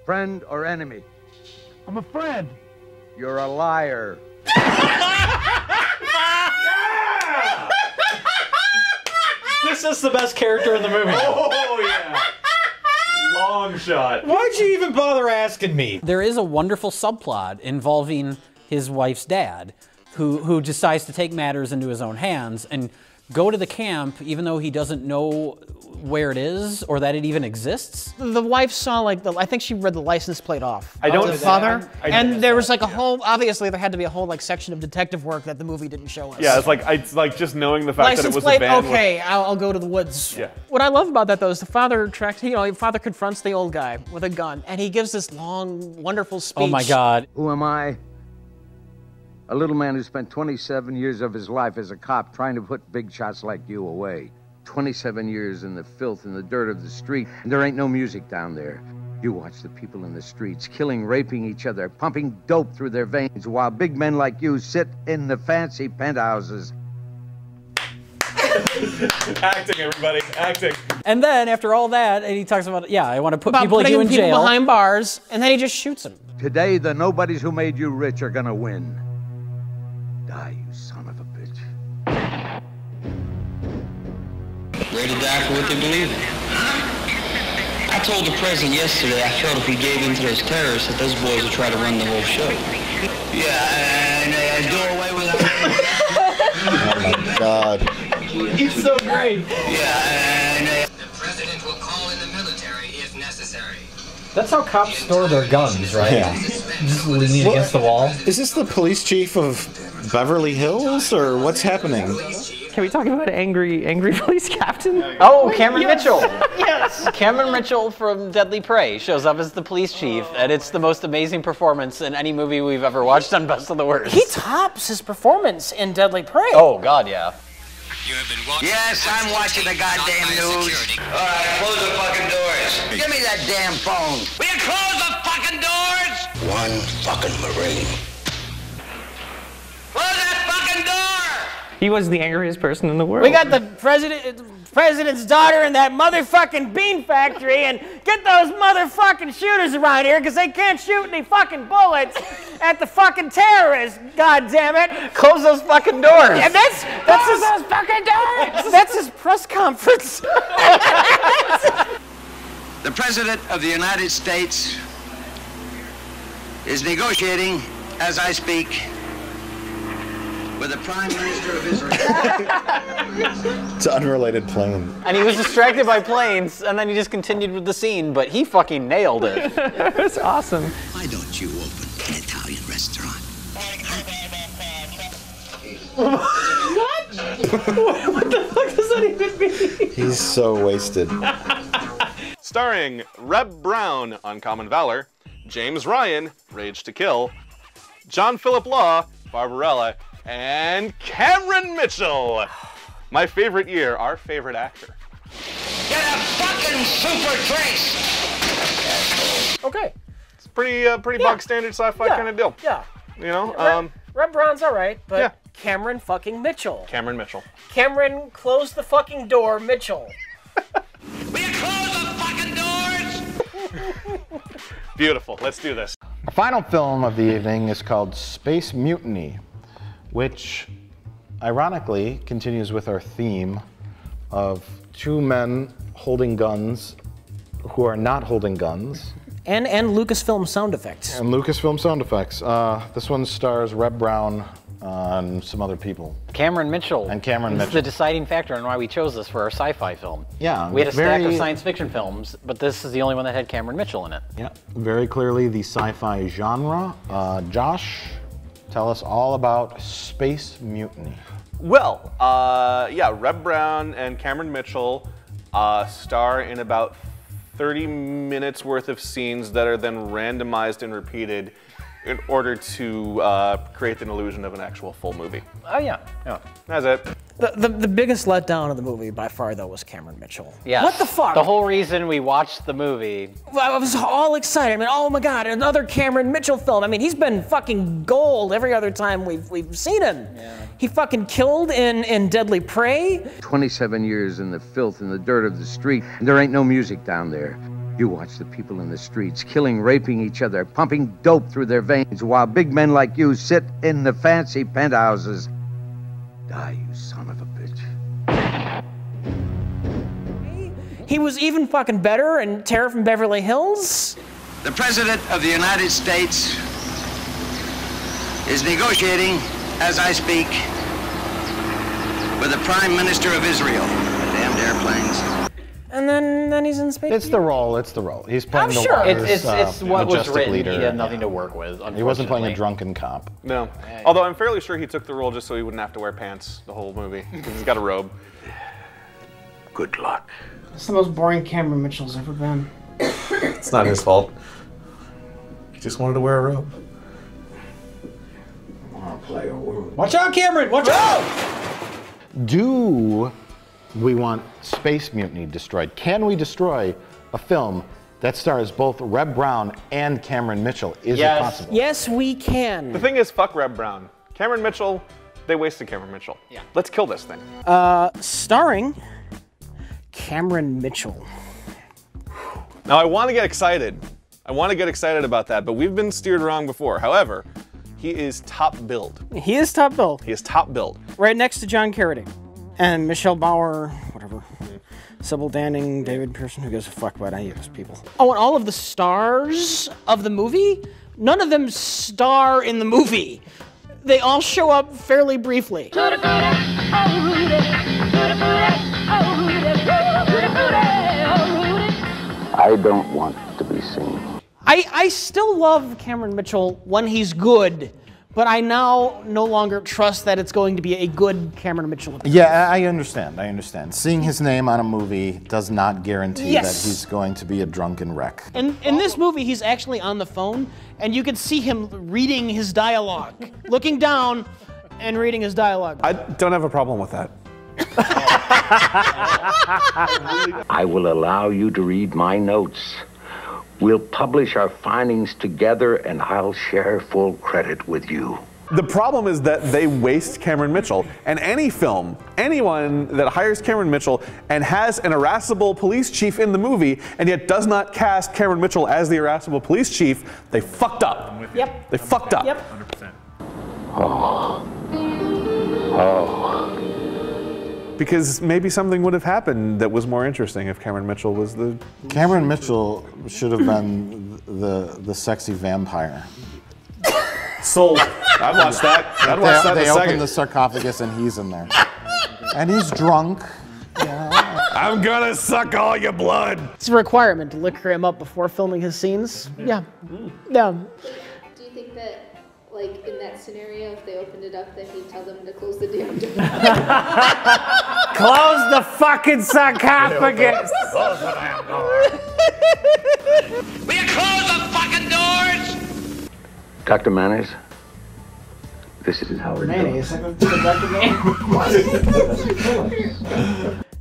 Friend or enemy? I'm a friend. You're a liar. This is the best character in the movie. Oh, yeah. Long shot. Why'd you even bother asking me? There is a wonderful subplot involving his wife's dad, who decides to take matters into his own hands and go to the camp even though he doesn't know where it is or that it even exists. The wife saw I think she read the license plate off. I don't. The father, and there was like a whole. Obviously, there had to be a whole section of detective work that the movie didn't show us. Yeah, it's like just knowing the fact license that it was plate. a van. Okay, I'll go to the woods. Yeah. What I love about that though is the father tracks. Father confronts the old guy with a gun, and he gives this long, wonderful speech. Oh my God. Who am I? A little man who spent 27 years of his life as a cop trying to put big shots like you away. 27 years in the filth and the dirt of the street, and there ain't no music down there. You watch the people in the streets, killing, raping each other, pumping dope through their veins, while big men like you sit in the fancy penthouses. Acting, everybody, acting. And then after all that, and he talks about, yeah, I want to put About people like you in putting people jail. behind bars, and then he just shoots him. Today, the nobodies who made you rich are gonna win. Die, you son of a bitch. Ready to die for what they believe in. I told the president yesterday I felt if we gave in to those terrorists that those boys would try to run the whole show. Yeah, and do away with Oh my God. He's so great. Yeah, and the president will call in the military if necessary. That's how cops store their guns, right? Yeah. Just leaning against the wall. Is this the police chief of Beverly Hills, or what's happening? Can we talk about angry police captain? Oh, Cameron Mitchell. Yes. Cameron Mitchell from Deadly Prey shows up as the police chief, and it's the most amazing performance in any movie we've ever watched on Best of the Worst. He tops his performance in Deadly Prey. Oh, God, yeah. You have been watching. yes, I'm watching the goddamn news. All right, close the fucking doors. Give me that damn phone. Will you close the fucking doors? One fucking Marine. Close that fucking door! He was the angriest person in the world. We got the president's daughter in that motherfucking bean factory, and get those motherfucking shooters around here, because they can't shoot any fucking bullets at the fucking terrorists, god damn it. Close those fucking doors. And that's his fucking doors. That's his press conference. The President of the United States is negotiating, as I speak, with the Prime Minister of Israel. It's an unrelated plane. And he was distracted by planes, and then he just continued with the scene, but he fucking nailed it. That's awesome. Why don't you open an Italian restaurant? What the fuck does that even mean? He's so wasted. Starring Reb Brown on Common Valor, James Ryan, Rage to Kill, John Philip Law, Barbarella, and Cameron Mitchell. My favorite year, our favorite actor. Get a fucking super trace! Okay. It's pretty bog standard sci-fi kind of deal. Yeah. You know, Red Brown's all right, but yeah. Cameron fucking Mitchell. Cameron Mitchell. Cameron, close the fucking door, Mitchell. Will you close the fucking doors? Beautiful. Let's do this. Our final film of the evening is called Space Mutiny, which ironically continues with our theme of two men holding guns who are not holding guns. And Lucasfilm sound effects. And Lucasfilm sound effects. This one stars Reb Brown and some other people. Cameron Mitchell. And Cameron This is Mitchell. the deciding factor in why we chose this for our sci-fi film. Yeah. We had a stack of science fiction films, but this is the only one that had Cameron Mitchell in it. Yeah, very clearly the sci-fi genre. Josh, tell us all about Space Mutiny. Well, yeah, Reb Brown and Cameron Mitchell star in about 30 minutes worth of scenes that are then randomized and repeated in order to create an illusion of an actual full movie. Oh, yeah. Yeah. That's it. The biggest letdown of the movie by far, though, was Cameron Mitchell. Yeah. What the fuck? The whole reason we watched the movie. I was all excited. I mean, oh my God, another Cameron Mitchell film. I mean, he's been fucking gold every other time we've seen him. Yeah. He fucking killed in Deadly Prey. 27 years in the filth and the dirt of the street, and there ain't no music down there. You watch the people in the streets killing, raping each other, pumping dope through their veins, while big men like you sit in the fancy penthouses. Die, you son of a bitch. He was even fucking better in Terror from Beverly Hills. The President of the United States is negotiating, as I speak, with the Prime Minister of Israel. Damned airplanes. And then he's in space. It's the role. It's the role. He's playing the sure. wise, It's what was majestic written. leader. He had nothing to work with. He wasn't playing a drunken cop. No. Although I'm fairly sure he took the role just so he wouldn't have to wear pants the whole movie, because he's got a robe. Good luck. It's the most boring Cameron Mitchell's ever been. It's not his fault. He just wanted to wear a robe. Watch out, Cameron! Watch out! Do we want Space Mutiny destroyed? Can we destroy a film that stars both Reb Brown and Cameron Mitchell? Is it possible? Yes, we can. The thing is, fuck Reb Brown. Cameron Mitchell, they wasted Cameron Mitchell. Yeah. Let's kill this thing. Starring Cameron Mitchell. Now I want to get excited. I want to get excited about that, but we've been steered wrong before. However, he is top billed. He is top billed. He is top billed. Right next to John Carradine. And Michelle Bauer, whatever. Sybil Danning, David Pearson, who gives a fuck about any of those people. Oh, and all of the stars of the movie, none of them star in the movie. They all show up fairly briefly. I don't want to be seen. I still love Cameron Mitchell when he's good, but I now no longer trust that it's going to be a good Cameron Mitchell. Yeah, I understand. I understand. Seeing his name on a movie does not guarantee Yes. that he's going to be a drunken wreck. In this movie, he's actually on the phone, and you can see him reading his dialogue, looking down and reading his dialogue. I don't have a problem with that. I will allow you to read my notes. We'll publish our findings together, and I'll share full credit with you. The problem is that they waste Cameron Mitchell. And any film, anyone that hires Cameron Mitchell and has an irascible police chief in the movie and yet does not cast Cameron Mitchell as the irascible police chief, they fucked up. Yep. They fucked up. Yep. 100%. Oh. Because maybe something would have happened that was more interesting if Cameron Mitchell was the... Cameron Mitchell should have been the sexy vampire. Sold. I'd watch that. I'd watch that in They a open second. the sarcophagus and he's in there. And he's drunk. I'm gonna suck all your blood. It's a requirement to liquor him up before filming his scenes. Yeah. Yeah. Do you think that, like, in that scenario, if they opened it up, that he'd tell them to close the damn door? Close the fucking sarcophagus! Close the damn door. Will you close the fucking doors? Dr. Manners, this is how we're doing.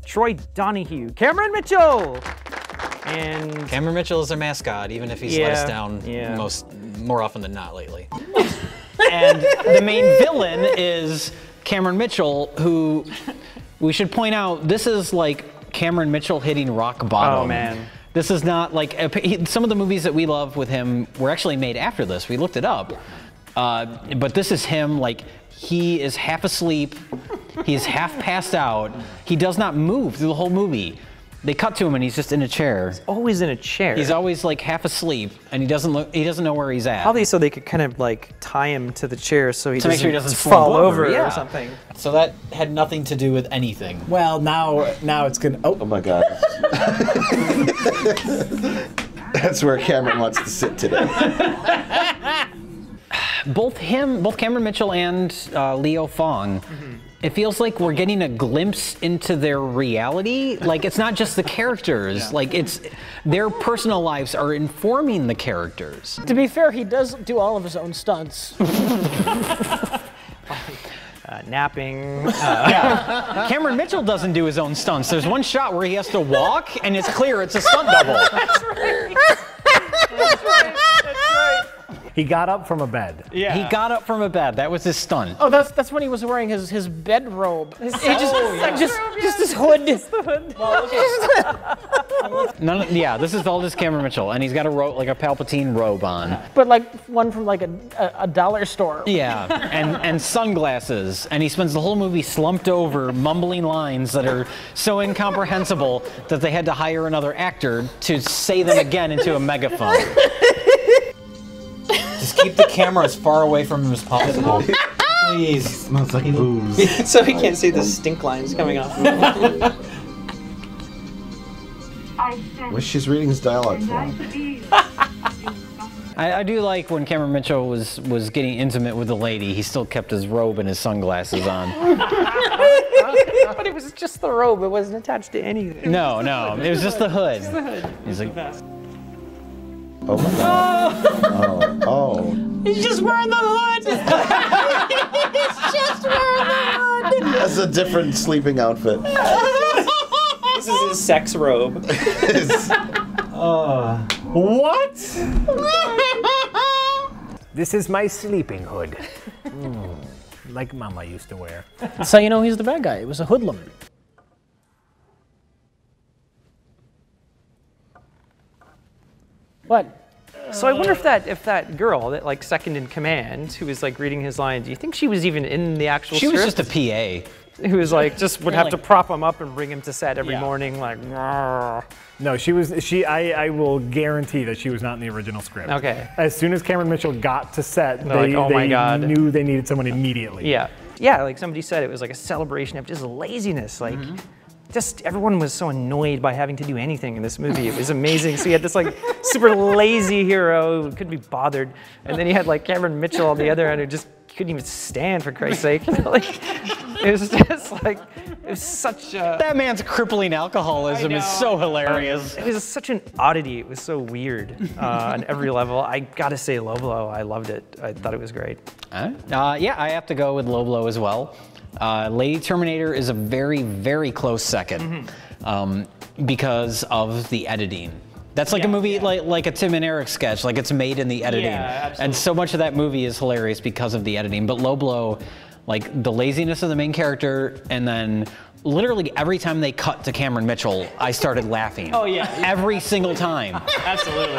Troy Donahue, Cameron Mitchell, and Cameron Mitchell is their mascot, even if he's let us down more often than not lately. And the main villain is Cameron Mitchell, who we should point out, this is like Cameron Mitchell hitting rock bottom. Oh man. This is not like, some of the movies that we love with him were actually made after this. We looked it up. But this is him, like, he is half asleep. He's half passed out. He does not move through the whole movie. They cut to him and he's just in a chair. He's always in a chair. He's always like half asleep and he doesn't know where he's at. Probably so they could kind of like tie him to the chair so he to make sure he doesn't fall over yeah. or something. So that had nothing to do with anything. Well, now it's gonna. Oh my God. That's where Cameron wants to sit today. Both Cameron Mitchell and Leo Fong, it feels like we're getting a glimpse into their reality. Like, it's not just the characters, like it's their personal lives are informing the characters. To be fair, he does do all of his own stunts. Napping. Yeah. Cameron Mitchell doesn't do his own stunts. There's one shot where he has to walk and it's clear it's a stunt double. That's right. That's right. That's right. He got up from a bed. Yeah. He got up from a bed. That was his stunt. Oh, that's when he was wearing his bed robe. Just his hood. This is all just Cameron Mitchell, and he's got like a Palpatine robe on. But like one from like a dollar store. Yeah, and sunglasses, and he spends the whole movie slumped over, mumbling lines that are so incomprehensible that they had to hire another actor to say them again into a megaphone. Just keep the camera as far away from him as possible. Please. Smells like booze. So he can't see the stink lines coming off. Wish she's reading his dialogue for him. I do like when Cameron Mitchell was getting intimate with the lady, he still kept his robe and his sunglasses on. But it was just the robe. It wasn't attached to anything. No, it was just the hood. Just the hood. He's like, Oh my god. Oh. He's just wearing the hood. He's just wearing the hood. That's a different sleeping outfit. This is his sex robe. What? This is my sleeping hood. Like Mama used to wear. That's how you know he's the bad guy. It was a hoodlum. What? So I wonder if that girl, that like second in command, who was like reading his line, do you think she was even in the actual she script? was just a PA. Who was like, just would Yeah, have like- to prop him up and bring him to set every morning, like, "Rrr." No, she was. I will guarantee that she was not in the original script. Okay. As soon as Cameron Mitchell got to set, They're like, "Oh my God." knew they needed someone immediately. Yeah. Yeah, like somebody said, it was like a celebration of just laziness. Like, just everyone was so annoyed by having to do anything in this movie. It was amazing. So you had this like super lazy hero who couldn't be bothered. And then you had like Cameron Mitchell on the other end who just couldn't even stand, for Christ's sake. Like, it was just like, it was such a... That man's crippling alcoholism is so hilarious. It was such an oddity. It was so weird on every level. I gotta say, Low Blow, I loved it. I thought it was great. Yeah, I have to go with Low Blow as well. Lady Terminator is a very, very close second because of the editing. That's like a movie like a Tim and Eric sketch, like it's made in the editing. And so much of that movie is hilarious because of the editing. But Low Blow, like the laziness of the main character, and then literally every time they cut to Cameron Mitchell, I started laughing. Oh yeah. Every single time. Absolutely.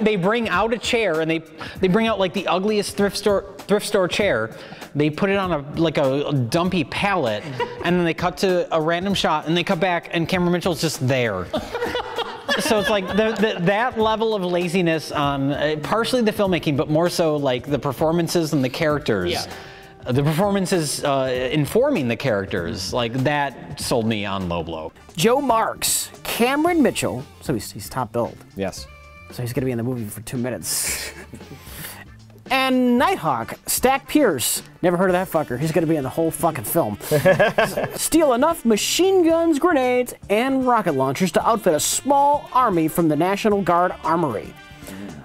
They bring out a chair, and they bring out like the ugliest thrift store chair. They put it on a dumpy pallet, and then they cut to a random shot, and they cut back, and Cameron Mitchell's just there. So it's like that level of laziness on partially the filmmaking, but more so like the performances and the characters. Yeah. The performances informing the characters, like that sold me on Low Blow. Joe Marks, Cameron Mitchell. So he's top billed. Yes. So he's gonna be in the movie for 2 minutes. And Nighthawk, Stack Pierce. Never heard of that fucker. He's gonna be in the whole fucking film. Steal enough machine guns, grenades, and rocket launchers to outfit a small army from the National Guard Armory.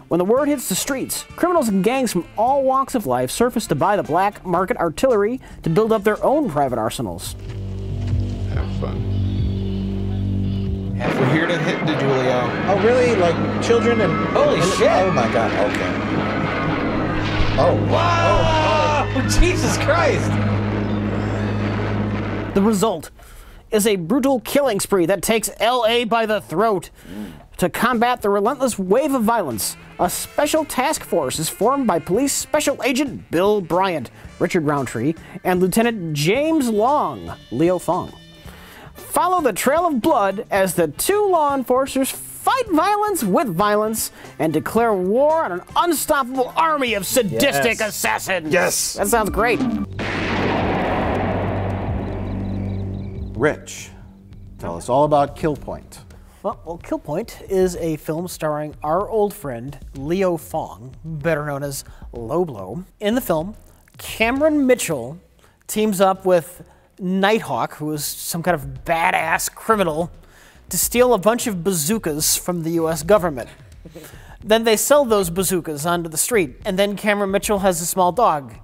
When the word hits the streets, criminals and gangs from all walks of life surface to buy the black market artillery to build up their own private arsenals. Have fun. We're here to hit the Julio. Oh, really? Like children and... Holy shit! Oh my god, okay. Oh, wow. Oh, Jesus Christ! The result is a brutal killing spree that takes L.A. by the throat. To combat the relentless wave of violence, a special task force is formed by Police Special Agent Bill Bryant, Richard Roundtree, and Lieutenant James Long, Leo Fong. Follow the trail of blood as the two law enforcers fight violence with violence and declare war on an unstoppable army of sadistic assassins. Yes. That sounds great. Rich, tell us all about Kill Point. Well, Kill Point is a film starring our old friend Leo Fong, better known as Low Blow. In the film, Cameron Mitchell teams up with Nighthawk, who is some kind of badass criminal, to steal a bunch of bazookas from the US government. Then they sell those bazookas onto the street, and then Cameron Mitchell has a small dog,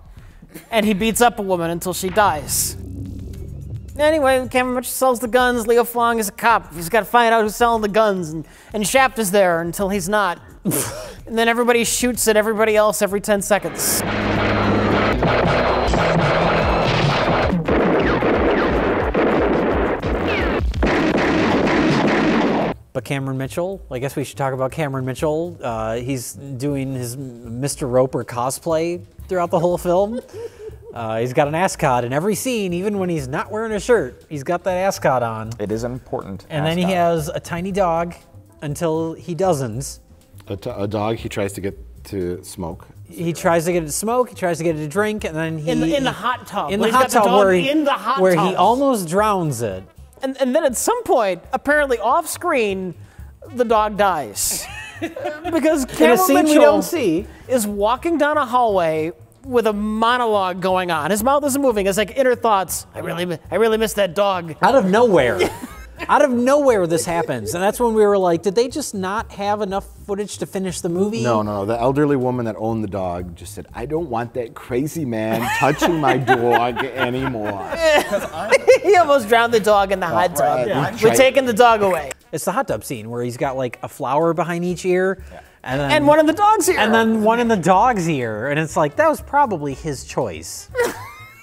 and he beats up a woman until she dies. Anyway, Cameron Mitchell sells the guns. Leo Fong is a cop. He's got to find out who's selling the guns, and Shaft is there until he's not. And then everybody shoots at everybody else every 10 seconds. But Cameron Mitchell, I guess we should talk about Cameron Mitchell. He's doing his Mr. Roper cosplay throughout the whole film. He's got an ascot in every scene, even when he's not wearing a shirt. He's got that ascot on. It is important. And then he has a tiny dog until he doesn't. A dog he tries to get to smoke. He tries to get it to smoke, he tries to get it to drink, and then he... In the hot tub. In the hot tub where he tub. almost drowns it. And then at some point, apparently off screen, the dog dies. Because Cameron Mitchell is walking down a hallway with a monologue going on. His mouth isn't moving. It's like inner thoughts. I really miss that dog. Out of nowhere. Out of nowhere this happens. And that's when we were like, did they just not have enough footage to finish the movie? No. The elderly woman that owned the dog just said, I don't want that crazy man touching my dog anymore. He almost drowned the dog in the hot tub. We're taking the dog away. It's the hot tub scene where he's got like a flower behind each ear. And one in the dog's ear. And then one in the dog's ear. And it's like, that was probably his choice.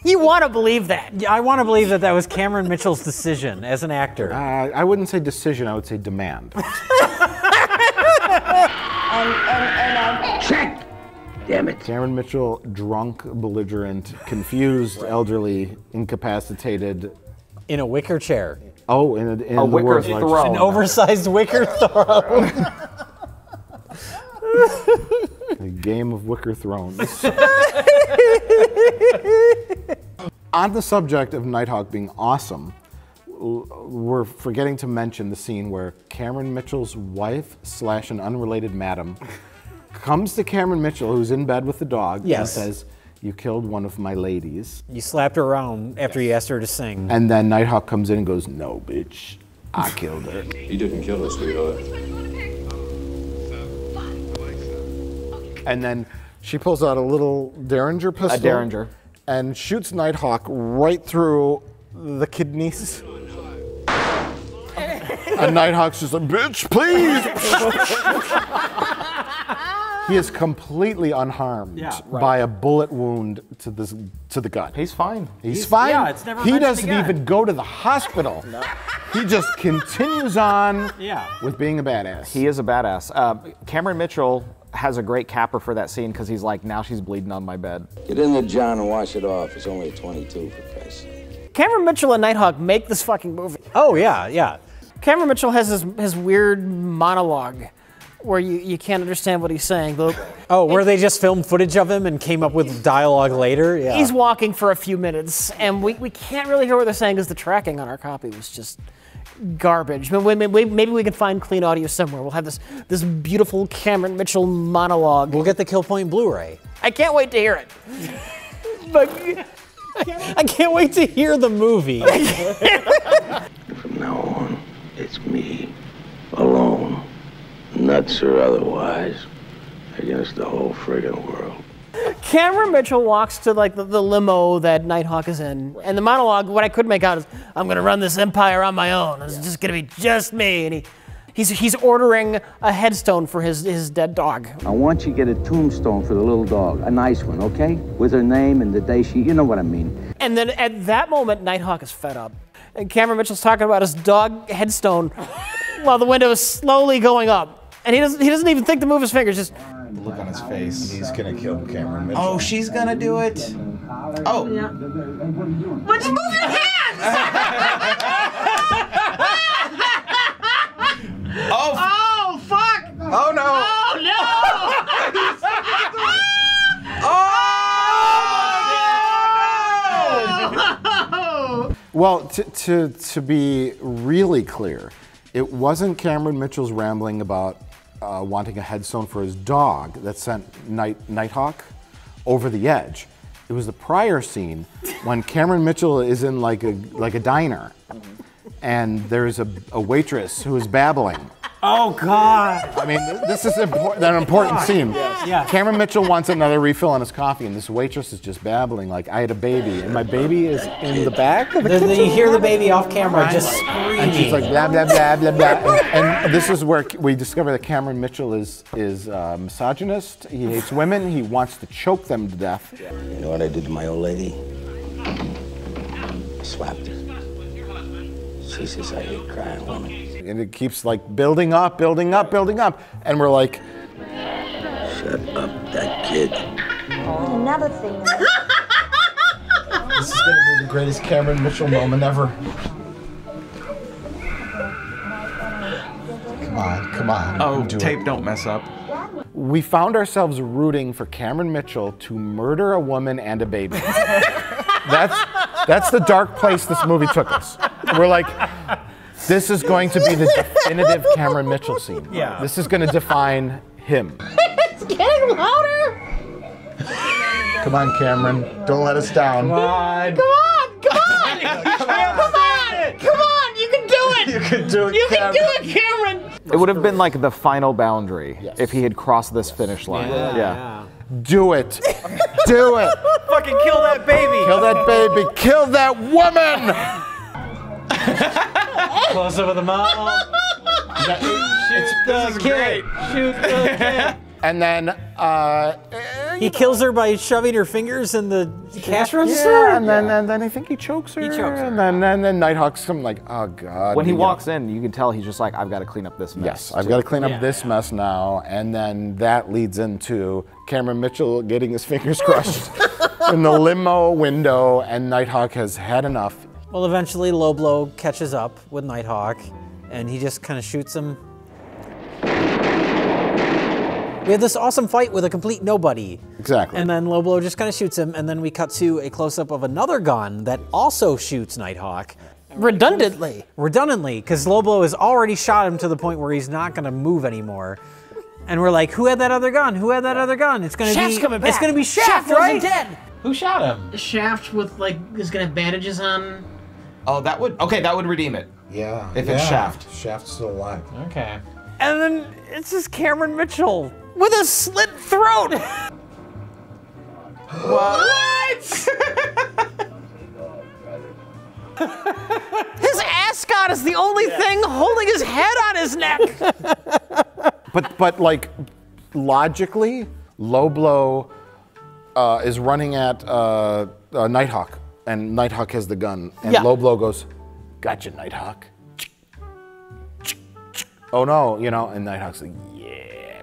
You want to believe that. Yeah, I want to believe that was Cameron Mitchell's decision as an actor. I wouldn't say decision, I would say demand. Check! Damn it. Cameron Mitchell, drunk, belligerent, confused, elderly, incapacitated. In a wicker chair. Oh, in a wicker throne. An oversized wicker throne. A game of wicker thrones. On the subject of Nighthawk being awesome, we're forgetting to mention the scene where Cameron Mitchell's wife / an unrelated madam comes to Cameron Mitchell, who's in bed with the dog, and says, you killed one of my ladies. You slapped her around after you asked her to sing. And then Nighthawk comes in and goes, no, bitch, I killed her. You didn't kill her, sweetheart. And then she pulls out a little Derringer pistol. A Derringer. And shoots Nighthawk right through the kidneys. And Nighthawk's just like, bitch, please! He is completely unharmed by a bullet wound to the gut. He's fine. He's fine. Yeah, it's never he doesn't even go to the hospital. No. He just continues on with being a badass. He is a badass. Cameron Mitchell has a great capper for that scene because he's like, now she's bleeding on my bed. Get in there, John, and wash it off. It's only a 22 for Christ's sake. Cameron Mitchell and Nighthawk make this fucking movie. Oh, yeah. Cameron Mitchell has his weird monologue where you can't understand what he's saying. Where they just filmed footage of him and came up with dialogue later? Yeah. He's walking for a few minutes, and we can't really hear what they're saying because the tracking on our copy was just garbage. Maybe we can find clean audio somewhere. We'll have this beautiful Cameron Mitchell monologue. We'll get the Kill Point Blu-ray. I can't wait to hear it. But I can't wait to hear the movie. From now on, it's me, alone, nuts or otherwise, against the whole friggin' world. Cameron Mitchell walks to like the limo that Nighthawk is in, and the monologue, what I could make out is, I'm gonna run this empire on my own. It's just gonna be just me. And he's ordering a headstone for his dead dog. I want you to get a tombstone for the little dog, a nice one, okay? With her name and the day you know what I mean. And then at that moment, Nighthawk is fed up. And Cameron Mitchell's talking about his dog headstone while the window is slowly going up. And he doesn't even think to move his fingers, just... Look on his face. He's gonna kill Cameron Mitchell. Oh, she's gonna do it? Oh. Yeah. But just move your hands! Oh, fuck! Oh, no! Oh, no! Oh, Well, to be really clear, it wasn't Cameron Mitchell's rambling about wanting a headstone for his dog that sent Nighthawk over the edge. It was the prior scene when Cameron Mitchell is in like a diner, and there's a waitress who is babbling. Oh God! I mean, this is an important scene. Yeah. Cameron Mitchell wants another refill on his coffee, and this waitress is just babbling like, I had a baby, and my baby is in the back of the kitchen. You hear the baby off camera just screaming. And she's like, blah, blah, blah, blah, blah. And this is where we discover that Cameron Mitchell is misogynist. He hates women. He wants to choke them to death. You know what I did to my old lady? I slapped her. She says I hate crying women. And it keeps like building up, building up, building up. And we're like, shut up, that kid. Another thing. This is going to be the greatest Cameron Mitchell moment ever. Come on. Oh, tape, don't mess up. We found ourselves rooting for Cameron Mitchell to murder a woman and a baby. That's the dark place this movie took us. We're like, this is going to be the definitive Cameron Mitchell scene. Yeah. This is going to define him. It's getting louder. Come on, Cameron. Don't let us down. Come on. Come on. Come on. Come on. Come on. You can do it. You can do it, You can do Cameron. it, Cameron. It would have been like the final boundary if he had crossed this finish line. Yeah. Do it. Do it. Fucking kill that baby. Kill that baby. Kill that woman. Close up of the mouth. Shoot the kid. Shoot the kid. And then he kills her by shoving her fingers in the cash register. Yeah, and then I think he chokes her. He chokes her. And then Nighthawk's something like, oh God. When he walks in, you can tell he's just like, I've got to clean up this mess. Yes, I've got to clean up this mess now. And then that leads into Cameron Mitchell getting his fingers crushed in the limo window, and Nighthawk has had enough. Well, eventually Low Blow catches up with Nighthawk, and he just kind of shoots him. We have this awesome fight with a complete nobody. Exactly. And then Low Blow just kind of shoots him, and then we cut to a close-up of another gun that also shoots Nighthawk. Redundantly. Redundantly, because Low Blow has already shot him to the point where he's not going to move anymore. And we're like, who had that other gun? Who had that other gun? It's going to be coming back. It's going to be Shaft, Shaft right? wasn't dead. Who shot him? Shaft with like is gonna have bandages on. Oh, that would redeem it. Yeah. If it's Shaft. Shaft's still alive. Okay. And then it's just Cameron Mitchell. With a slit throat. What? His ascot is the only thing holding his head on his neck. But like, logically, Low Blow is running at Nighthawk, and Nighthawk has the gun, and Low Blow goes, "Gotcha, Nighthawk." Oh no, you know, and Nighthawk's like, "Yeah."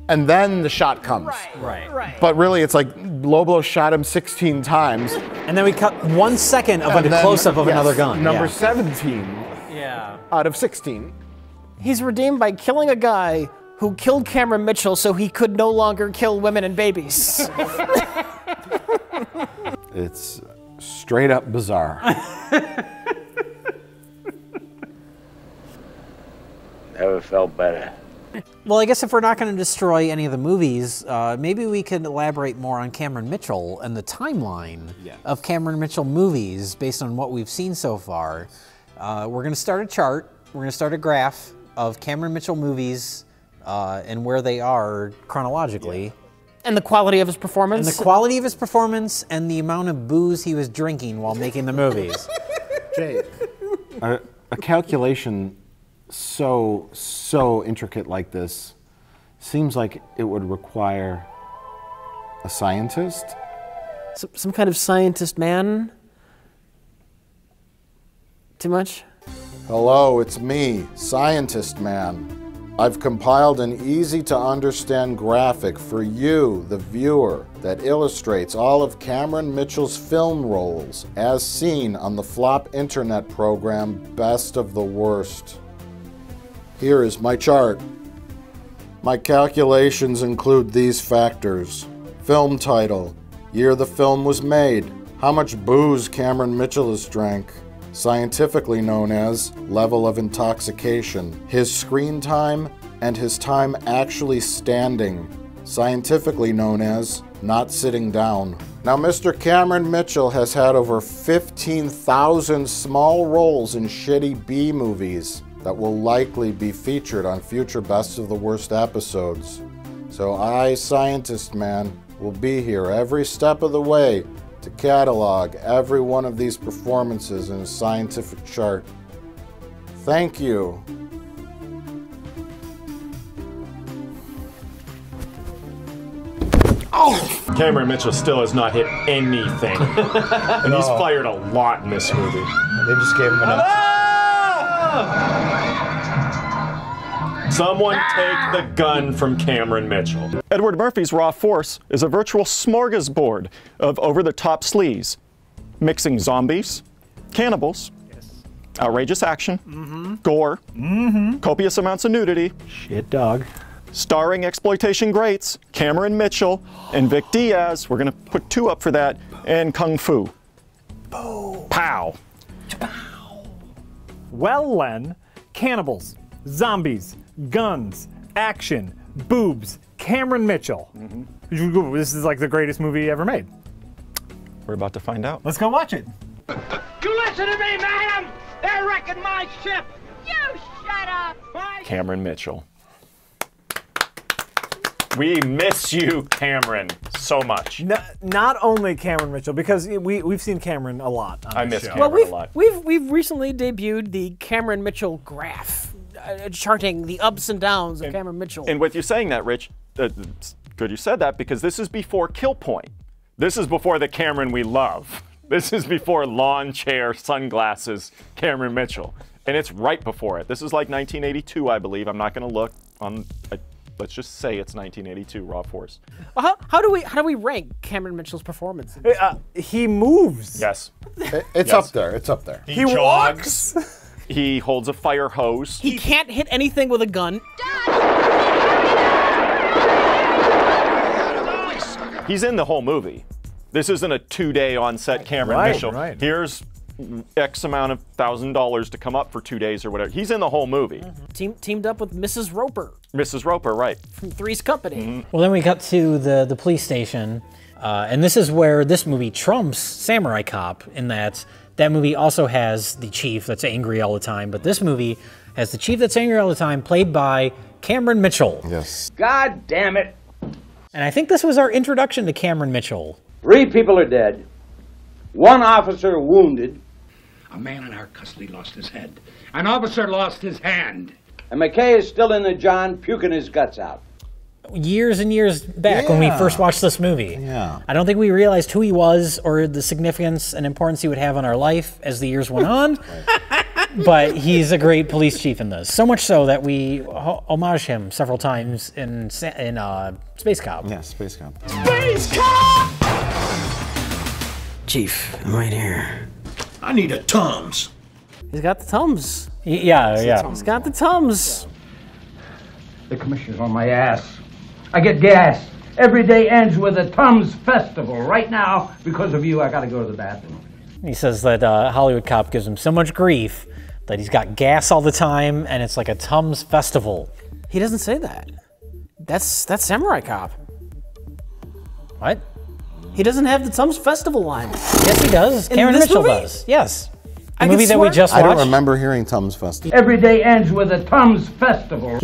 And then the shot comes. Right. But really, it's like Low Blow shot him 16 times. And then we cut 1 second of a close-up of another gun. Number 17 out of 16. He's redeemed by killing a guy who killed Cameron Mitchell so he could no longer kill women and babies. It's straight up bizarre. Never felt better. Well, I guess if we're not going to destroy any of the movies, maybe we could elaborate more on Cameron Mitchell and the timeline of Cameron Mitchell movies based on what we've seen so far. We're going to start a chart. We're going to start a graph of Cameron Mitchell movies and where they are chronologically. And the quality of his performance. And the quality of his performance and the amount of booze he was drinking while making the movies. Jay, a calculation so intricate like this seems like it would require a scientist. Some kind of scientist man? Too much? Hello, it's me, Scientist Man. I've compiled an easy-to-understand graphic for you, the viewer, that illustrates all of Cameron Mitchell's film roles as seen on the flop internet program Best of the Worst. Here is my chart. My calculations include these factors. Film title, year the film was made, how much booze Cameron Mitchell has drank, scientifically known as level of intoxication, his screen time, and his time actually standing, scientifically known as not sitting down. Now, Mr. Cameron Mitchell has had over 15,000 small roles in shitty B movies that will likely be featured on future Best of the Worst episodes. So I, Scientist Man, will be here every step of the way to catalog every one of these performances in a scientific chart. Thank you. Oh! Cameron Mitchell still has not hit anything. And he's fired a lot in this movie. They just gave him enough. Someone take the gun from Cameron Mitchell. Edward Murphy's Raw Force is a virtual smorgasbord of over-the-top sleaze, mixing zombies, cannibals, outrageous action, gore, copious amounts of nudity, shit dog, starring exploitation greats Cameron Mitchell and Vic Diaz. We're gonna put 2 up for that, and kung fu. Boom. Pow. Well, Len, cannibals, zombies, guns, action, boobs, Cameron Mitchell. This is like the greatest movie ever made. We're about to find out. Let's go watch it. You listen to me, madam! They're wrecking my ship! You shut up! Cameron Mitchell. We miss you, Cameron, so much. Not only Cameron Mitchell, because we've seen Cameron a lot on I this miss show. Cameron a lot. We've recently debuted the Cameron Mitchell graph, charting the ups and downs of Cameron Mitchell. And with you saying that, Rich, it's good you said that, because this is before Kill Point. This is before the Cameron we love. This is before lawn chair, sunglasses, Cameron Mitchell. And it's right before it. This is like 1982, I believe. I'm not going to look on. Let's just say it's 1982, Raw Force. Well, how do we rank Cameron Mitchell's performance? He moves. Yes. It's up there. It's up there. He walks. He holds a fire hose. He can't hit anything with a gun. He's in the whole movie. This isn't a 2-day on-set Cameron Mitchell. Right. Here's X amount of $1,000 to come up for 2 days or whatever. He's in the whole movie. Teamed up with Mrs. Roper Mrs. Roper, right. from Three's Company. Well, then we cut to the police station, and this is where this movie trumps Samurai Cop, in that movie also has the chief that's angry all the time, but this movie has the chief that's angry all the time, played by Cameron Mitchell. Yes. God damn it. And I think this was our introduction to Cameron Mitchell. 3 people are dead. 1 officer wounded. A man in our custody lost his head. An officer lost his hand. And McKay is still in the John, puking his guts out. Years and years back when we first watched this movie. Yeah. I don't think we realized who he was or the significance and importance he would have on our life as the years went on. But he's a great police chief in this. So much so that we homage him several times in Space Cop. Yeah, Space Cop. Space Cop! Chief, I'm right here. I need a Tums. He's got the Tums. Yeah. He's got the Tums. The commissioner's on my ass. I get gas. Every day ends with a Tums Festival. Right now, because of you, I gotta go to the bathroom. He says that Hollywood Cop gives him so much grief that he's got gas all the time and it's like a Tums Festival. He doesn't say that. That's Samurai Cop. What? He doesn't have the Tums Festival line. Yes, he does. In Cameron this Mitchell movie? does. Yes. I The movie could that we swear- just I watched. don't remember hearing Tums Festival. Every day ends with a Tums Festival.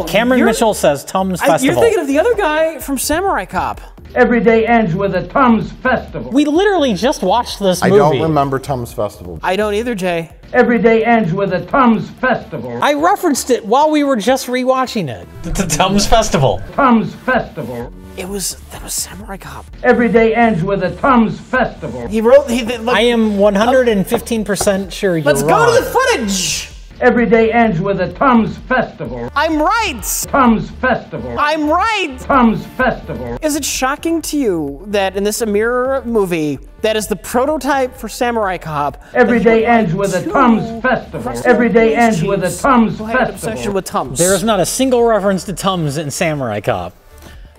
Cameron Mitchell says Tums Festival. You're thinking of the other guy from Samurai Cop. Every day ends with a Tums Festival. We literally just watched this I movie. don't remember Tums Festival. I don't either, Jay. Every day ends with a Tums Festival. I referenced it while we were just rewatching it. The Tums Festival. Tums Festival. That was Samurai Cop. Every day ends with a Tums Festival. He wrote. I am 115% sure you're Let's wrong. go to the footage. Every day ends with a Tums Festival. I'm right. Tums Festival. I'm right. Tums Festival. Is it shocking to you that in this Amir movie, that is the prototype for Samurai Cop? Every day ends with a Tums Festival. Every day ends with a Tums Obsession Festival. with Tums. There is not a single reference to Tums in Samurai Cop.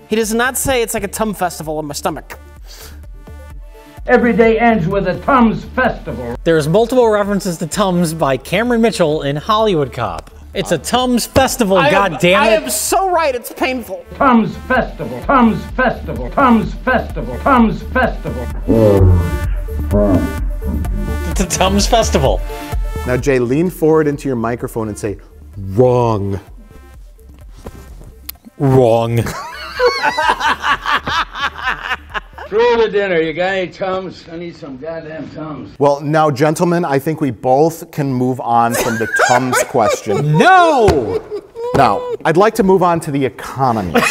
He does not say it's like a Tum Festival in my stomach. Every day ends with a Tums Festival. There's multiple references to Tums by Cameron Mitchell in Hollywood Cop. It's a Tums Festival, goddammit. I am so right, it's painful. Tums Festival, Tums Festival, Tums Festival, Tums Festival. It's a Tums Festival. Now, Jay, lean forward into your microphone and say, wrong. Wrong. Through the dinner, you got any Tums? I need some goddamn Tums. Well, now, gentlemen, I think we both can move on from the Tums question. No! Now, I'd like to move on to the economy.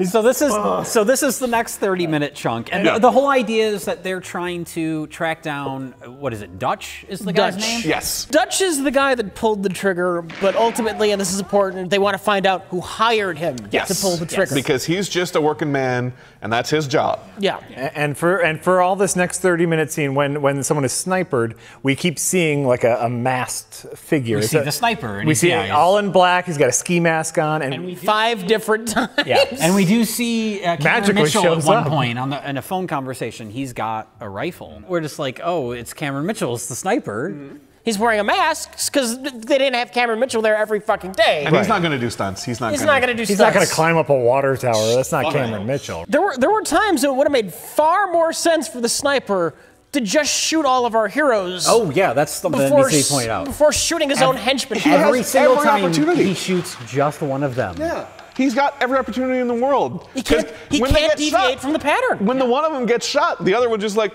So this is the next 30-minute chunk, and the whole idea is that they're trying to track down, what is it, Dutch is the guy's name? Yes. Dutch is the guy that pulled the trigger, but ultimately, and this is important, they want to find out who hired him to pull the trigger. Because he's just a working man, and that's his job. Yeah. And for all this next 30-minute scene, when someone is sniped, we keep seeing like a masked figure. We see the sniper. And we see it all in black. He's got a ski mask on, and we 5 different times. Yeah, and we do see Cameron Magically Mitchell at shows one up. point in a phone conversation. He's got a rifle. We're just like, oh, it's Cameron Mitchell, it's the sniper. He's wearing a mask because they didn't have Cameron Mitchell there every fucking day. And he's not going to do stunts. He's not He's going not going to do he's stunts. not going to climb up a water tower. That's not Cameron Mitchell. There were times it would have made far more sense for the sniper to just shoot all of our heroes. Oh yeah, that's something that needs to be pointed out. Before shooting his own henchmen. Every single time opportunity. he shoots just one of them. Yeah. He's got every opportunity in the world. He can't deviate from the pattern. When the one of them gets shot, the other one just like...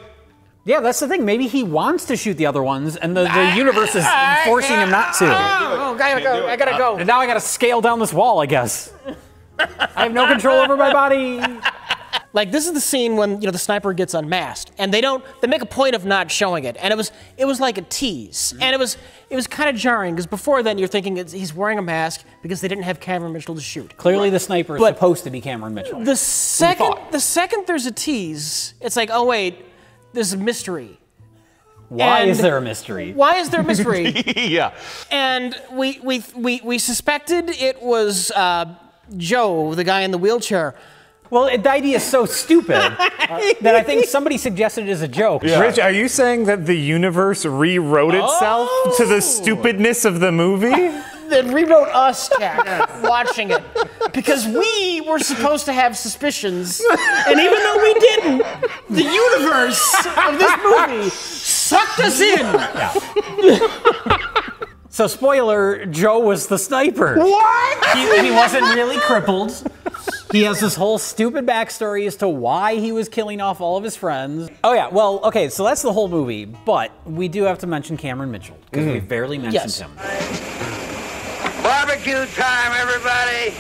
Yeah, that's the thing. Maybe he wants to shoot the other ones, and the universe is forcing him not to. Oh, I gotta go. And now I gotta scale down this wall, I guess. I have no control over my body. Like, this is the scene when, the sniper gets unmasked, and they make a point of not showing it, and it was like a tease, and it was kind of jarring, because before then you're thinking he's wearing a mask because they didn't have Cameron Mitchell to shoot. Clearly the sniper is supposed to be Cameron Mitchell. The second there's a tease, it's like, oh wait, there's a mystery. Why is there a mystery? Why is there a mystery? Yeah. And we suspected it was Joe, the guy in the wheelchair. Well, the idea is so stupid that I think somebody suggested it as a joke. Yeah. Rich, are you saying that the universe rewrote itself to the stupidness of the movie? That rewrote us, Jack, watching it. Because we were supposed to have suspicions, and even though we didn't, the universe of this movie sucked us in. Yeah. So, spoiler, Joe was the sniper. What? He wasn't really crippled. He has this whole stupid backstory as to why he was killing off all of his friends. Oh yeah, well, okay, so that's the whole movie, but we do have to mention Cameron Mitchell, because we barely mentioned him. Barbecue time, everybody!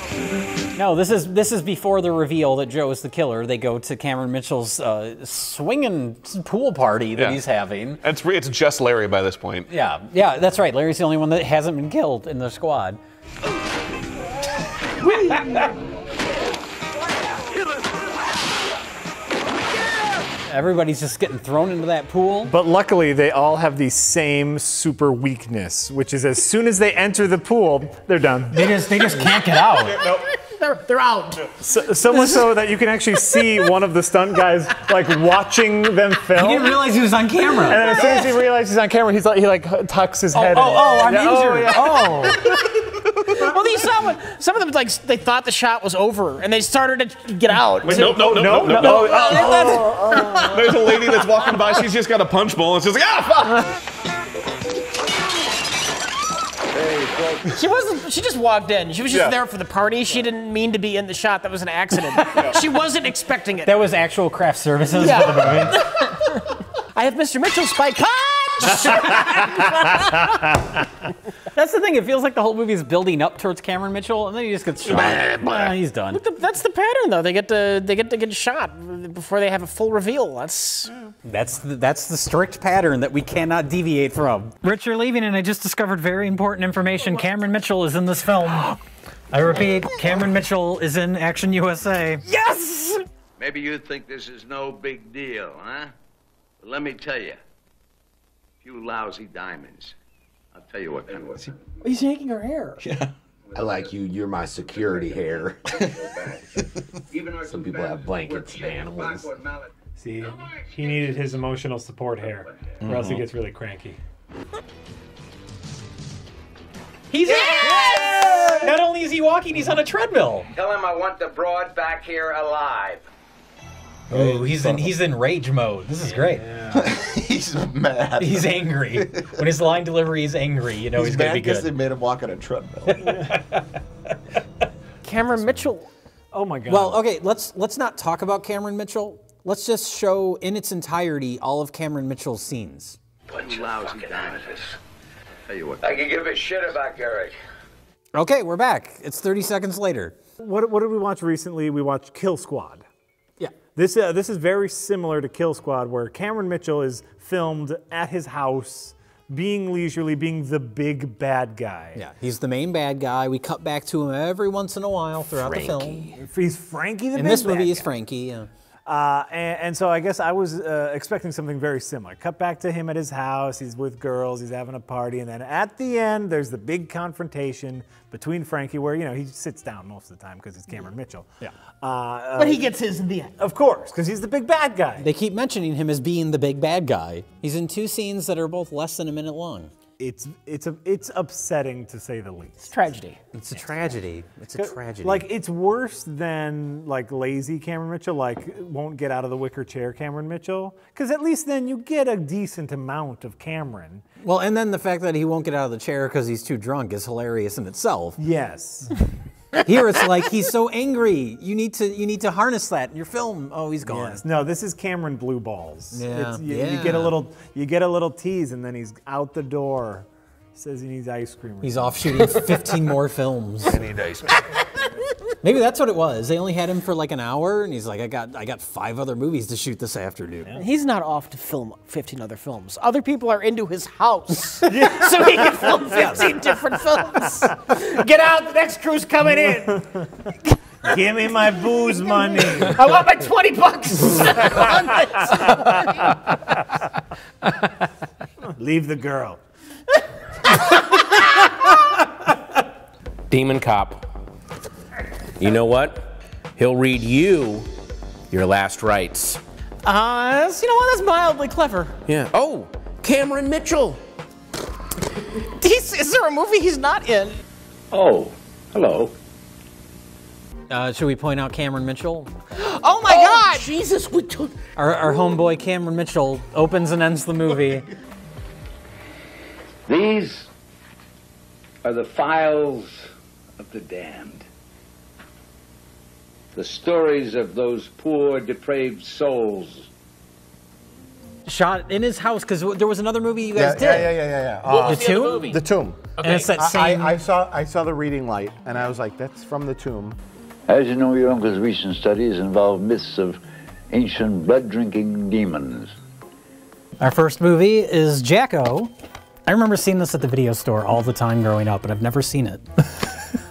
No, this is before the reveal that Joe is the killer. They go to Cameron Mitchell's swinging pool party that he's having. It's just Larry by this point. Yeah, that's right. Larry's the only one that hasn't been killed in the squad. Everybody's just getting thrown into that pool. But luckily, they all have the same super weakness, which is as soon as they enter the pool, they're done. They just can't get out. They're out. So much so that you can actually see one of the stunt guys like watching them film. He didn't realize he was on camera. And then as soon as he realizes he's on camera, he tucks his head in. I'm injured. Well, these some of them they thought the shot was over and they started to get out. Wait, no. There's a lady that's walking by. She's just got a punch bowl and she's like, fuck! She just walked in. She was just there for the party. She didn't mean to be in the shot. That was an accident. She wasn't expecting it. That was actual craft services for the movie. I have Mr. Mitchell's spike. That's the thing. It feels like the whole movie is building up towards Cameron Mitchell, and then he just gets shot. He's done. That's the pattern, though. They get to get shot before they have a full reveal. That's the strict pattern that we cannot deviate from. Rich, you're leaving, and I just discovered very important information. Cameron Mitchell is in this film. I repeat, Cameron Mitchell is in Action USA. Yes! Maybe you think this is no big deal, huh? But let me tell you, a few lousy diamonds. I'll tell you what kind of... He's yanking her hair. Yeah. I like you. You're my security hair. Some people have blankets and animals. See, he needed his emotional support hair, or else he gets really cranky. He's Not only is he walking, he's on a treadmill. Tell him I want the broad back here alive. Oh, he's in rage mode. This is great. He's mad. He's angry. When his line delivery is angry, you know he's going to be because good. they made him walk on a treadmill. Cameron Mitchell. Oh my God. Well, okay, let's not talk about Cameron Mitchell. Let's just show in its entirety all of Cameron Mitchell's scenes. Bunch of lousy amateurs. Tell you what, I can give a shit about Garrick. Okay, we're back. It's 30 seconds later. What did we watch recently? We watched Kill Squad. Yeah. This is very similar to Kill Squad, where Cameron Mitchell is filmed at his house, being leisurely, being the big bad guy. Yeah, he's the main bad guy. We cut back to him every once in a while throughout the film. He's Frankie the big In this movie, bad he's guy. Frankie, yeah. And so I guess I was expecting something very similar. Cut back to him at his house. He's with girls. He's having a party. And then at the end, there's the big confrontation between Frankie where, you know, he sits down most of the time because it's Cameron Mitchell. Yeah. But he gets his in the end. Of course, because he's the big bad guy. They keep mentioning him as being the big bad guy. He's in 2 scenes that are both less than a minute long. It's upsetting to say the least. It's tragedy. It's a tragedy. It's a tragedy. Like, it's worse than, like, lazy Cameron Mitchell, like, won't get out of the wicker chair Cameron Mitchell. Because at least then you get a decent amount of Cameron. Well, and then the fact that he won't get out of the chair because he's too drunk is hilarious in itself. Yes. Here it's like he's so angry. You need to harness that in your film. Oh, he's gone. Yes. No, this is Cameron Blue Balls. Yeah. You get a little tease, and then he's out the door. He says he needs ice cream. He's off shooting 15 more films. I need ice cream. Maybe that's what it was. They only had him for like an hour, and he's like, I got 5 other movies to shoot this afternoon. He's not off to film 15 other films. Other people are into his house, so he can film 15 different films. Get out, the next crew's coming in. Give me my booze money. I want my 20 bucks. Leave the girl. Demon cop. You know what? He'll read you your last rites. You know what? That's mildly clever. Yeah. Oh, Cameron Mitchell. Is there a movie he's not in? Oh, hello. Should we point out Cameron Mitchell? Oh my God! Jesus, Our homeboy Cameron Mitchell opens and ends the movie. These are the files of the damned. The stories of those poor, depraved souls. Shot in his house, because there was another movie you guys did. Yeah. The Tomb? The Tomb. Okay. And it's that same... I saw the reading light, and I was like, that's from The Tomb. As you know, your uncle's recent studies involve myths of ancient blood-drinking demons. Our first movie is Jacko. I remember seeing this at the video store all the time growing up, but I've never seen it.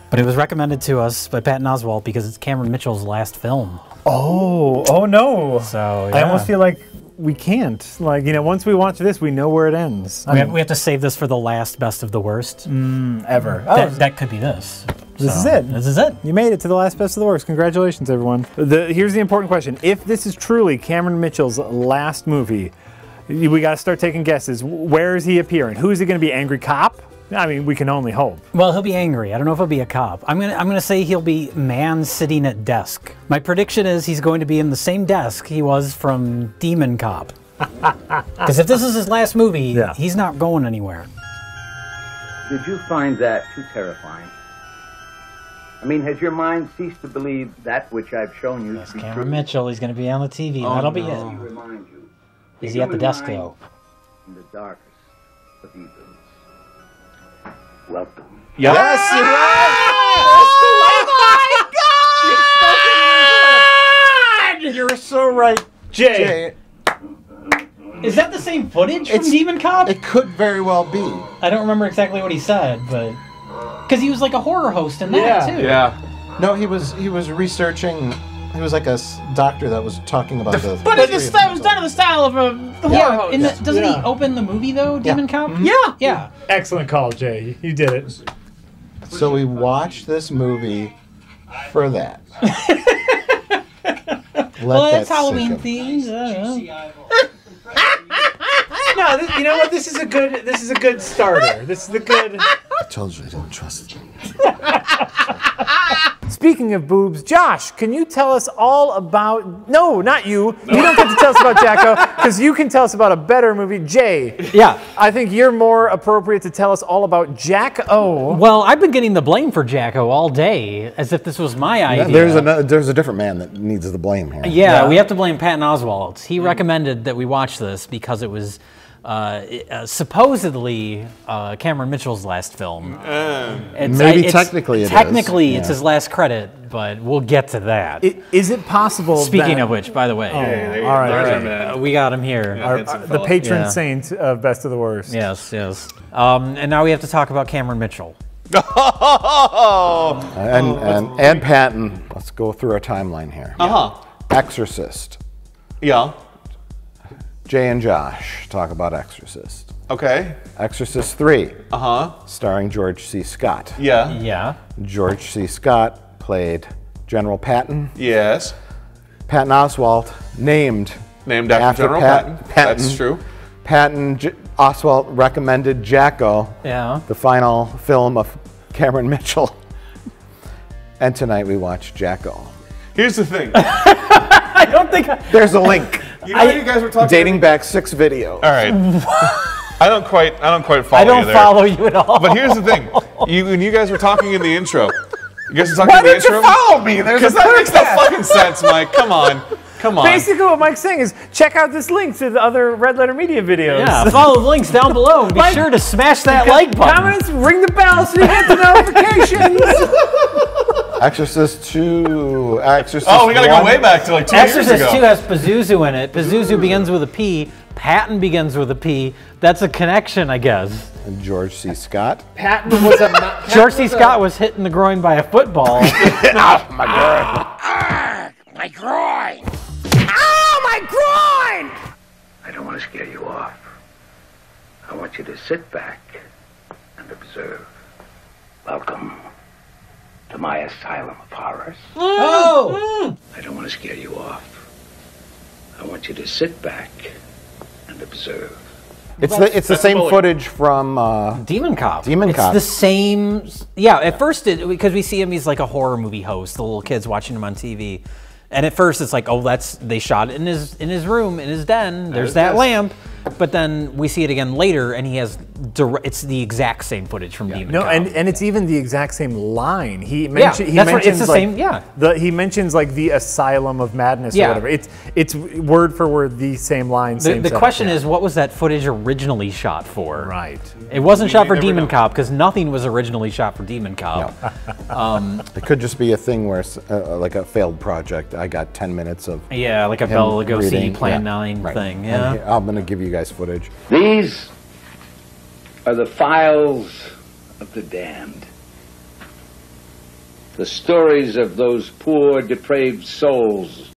But it was recommended to us by Patton Oswalt because it's Cameron Mitchell's last film. Oh no. So, yeah. I almost feel like we can't. Like, you know, once we watch this, we know where it ends. We have to save this for the last best of the worst. Ever. That could be this. This is it. This is it. You made it to the last best of the worst. Congratulations, everyone. Here's the important question. If this is truly Cameron Mitchell's last movie, we got to start taking guesses. Where is he appearing? Who is he going to be? Angry cop? I mean, we can only hope. Well, he'll be angry. I don't know if he'll be a cop. I'm gonna say he'll be man sitting at desk. My prediction is he's going to be in the same desk he was from Demon Cop. Because if this is his last movie, he's not going anywhere. Did you find that too terrifying? I mean, has your mind ceased to believe that which I've shown you to be Cameron true? Mitchell, he's going to be on the TV. That'll be it. Remind you, Is he at the desk, though? in the darkest of evils. Welcome. Yep. Yes, you're Oh my God! You're so right, Jay. Is that the same footage from Demon Cop? It could very well be. I don't remember exactly what he said, but... Because he was like a horror host in that, too. Yeah. No, he was researching... He was like a doctor that was talking about the... But it was done in the style of the horror host. Doesn't he open the movie, though, Demon Cop? Yeah. Yeah. Excellent call, Jay. You did it. So we watched this movie for that. Well, that's Halloween themed. No, you know what? This is a good starter. This is the good. I told you I didn't trust you. Speaking of boobs, Josh, can you tell us all about... No, not you. You don't get to tell us about Jacko, because you can tell us about a better movie. Jay. Yeah. I think you're more appropriate to tell us all about Jack-O. Well, I've been getting the blame for Jacko all day, as if this was my idea. There's a different man that needs the blame here. Yeah, we have to blame Patton Oswalt. He recommended that we watch this because it was supposedly Cameron Mitchell's last film. Technically it's his last credit, but we'll get to that. Is it possible? Speaking of which, by the way, all right. We got him here. The patron saint of Best of the Worst. Yes. And now we have to talk about Cameron Mitchell. and Patton. Let's go through our timeline here. Exorcist. Yeah. Jay and Josh talk about Exorcist. Okay. Exorcist 3. Starring George C. Scott. Yeah. George C. Scott played General Patton. Yes. Patton Oswalt named after General Patton. That's true. Patton Oswalt recommended Jacko. Yeah. The final film of Cameron Mitchell. And tonight we watch Jacko. Here's the thing. I don't think there's a link. You know you guys were talking dating back 6 videos. All right. I don't quite follow you there. I don't follow you at all. But here's the thing. When you guys were talking in the intro. You guys were talking Why in the didn't you intro? follow me? Because that makes no fucking sense, Mike. Come on. Basically what Mike's saying is check out this link to the other Red Letter Media videos. Yeah, follow the links down below and be sure to smash that like button. Comments, ring the bell so you get the notifications. Exorcist 2, Exorcist we gotta go way back to like 2 years ago. Exorcist 2 has Pazuzu in it. Pazuzu begins with a P. Patton begins with a P. That's a connection, I guess. And George C. Scott. Patton was George C. Scott was hit in the groin by a football. Oh, my God. My groin! Ow, my groin! I don't want to scare you off. I want you to sit back and observe. Welcome to my asylum of horrors. Oh! I don't want to scare you off. I want you to sit back and observe. It's the same footage from Demon Cop. Demon Cop. It's the same. Yeah, at first, because we see him, he's like a horror movie host. The little kids watching him on TV. And at first it's like, oh, they shot it in his room, in his den. There's that lamp. But then we see it again later, and he has it's the exact same footage from Demon Cop. and it's even the exact same line. He mentions it's the same. Yeah, he mentions like the Asylum of Madness or whatever. It's word for word the same line. The question is, what was that footage originally shot for? Right. It wasn't shot for Demon Cop because nothing was originally shot for Demon Cop. No. It could just be a thing where it's like a failed project. I got 10 minutes of like a Bela Lugosi Plan 9 thing. Yeah, I'm gonna give you guys footage. These are the files of the damned. The stories of those poor, depraved souls